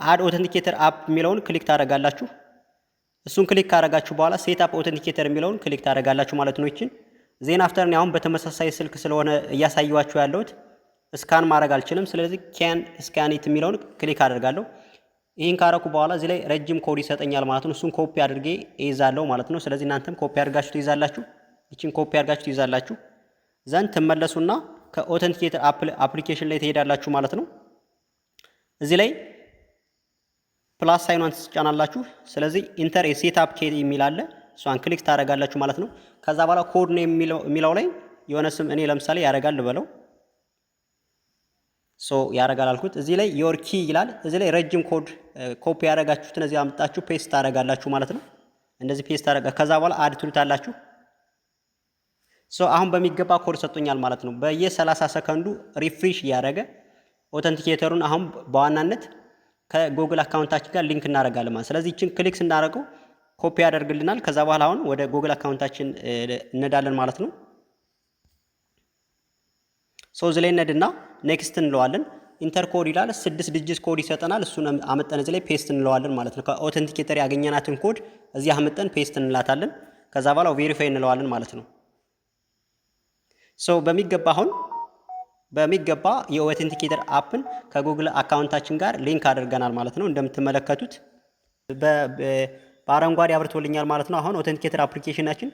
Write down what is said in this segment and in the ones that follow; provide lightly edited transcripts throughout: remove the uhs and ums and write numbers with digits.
አድ ኦተንቲኬተር አፕ የሚለውን ክሊክ ታደርጋላችሁ። እሱን ክሊክ ካደረጋችሁ በኋላ ሴት አፕ ኦተንቲኬተር የሚለውን ክሊክ ታደርጋላችሁ ማለት ነው። ይችን ዜን አፍተር አሁን በተመሳሳይ ስልክ ስለሆነ እያሳየዋችሁ ያለሁት ስካን ማድረግ አልችልም። ስለዚህ ካን ስካን ኢት የሚለውን ክሊክ አደርጋለሁ። ይህን ካረኩ በኋላ እዚህ ላይ ረጅም ኮድ ይሰጠኛል ማለት ነው። እሱን ኮፒ አድርጌ እይዛለሁ ማለት ነው። ስለዚህ እናንተም ኮፒ አድርጋችሁ ትይዛላችሁ። ይችን ኮፒ አድርጋችሁ ትይዛላችሁ። ዘንድ ትመለሱና ከኦተንቲኬተር አፕሊኬሽን ላይ ትሄዳላችሁ ማለት ነው። እዚህ ላይ ፕላስ ሳይኗን ትጫናላችሁ። ስለዚህ ኢንተር የሴትአፕ ኬ የሚል አለ። እሷን ክሊክ ታደርጋላችሁ ማለት ነው። ከዛ በኋላ ኮድ ነው የሚለው ላይ የሆነ ስም እኔ ለምሳሌ ያደርጋል በለው ያደርጋል አልኩት። እዚህ ላይ ዮር ኪ ይላል። እዚህ ላይ ረጅም ኮድ ኮፒ ያደረጋችሁትን እዚህ አምጣችሁ ፔስት ታደርጋላችሁ ማለት ነው። እንደዚህ ፔስት ከዛ በኋላ አድ ትሉታላችሁ። አሁን በሚገባ ኮድ ሰጥቶኛል ማለት ነው። በየ30 ሰከንዱ ሪፍሬሽ እያደረገ ኦተንቲኬተሩን አሁን በዋናነት ከጉግል አካውንታችን ጋር ሊንክ እናደርጋለን ማለት። ስለዚህ እችን ክሊክ ስናደርገው ኮፒ ያደርግልናል። ከዛ በኋላ አሁን ወደ ጉግል አካውንታችን እንሄዳለን ማለት ነው። እዚህ ላይ እንሄድና ኔክስት እንለዋለን። ኢንተር ኮድ ይላል። 6 ዲጂት ኮድ ይሰጠናል። እሱን አመጣን እዚህ ላይ ፔስት እንለዋለን ማለት ነው። ከኦተንቲኬተር ያገኘናትን ኮድ እዚህ አመጣን ፔስት እንላታለን። ከዛ በኋላ ቬሪፋይ እንለዋለን ማለት ነው። በሚገባ አሁን በሚገባ የኦተንቲኬተር አፕን ከጉግል አካውንታችን ጋር ሊንክ አድርገናል ማለት ነው። እንደምትመለከቱት በአረንጓዴ አብርቶልኛል ማለት ነው። አሁን ኦተንቲኬተር አፕሊኬሽናችን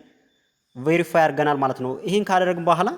ቬሪፋይ አድርገናል ማለት ነው። ይህን ካደረግን በኋላ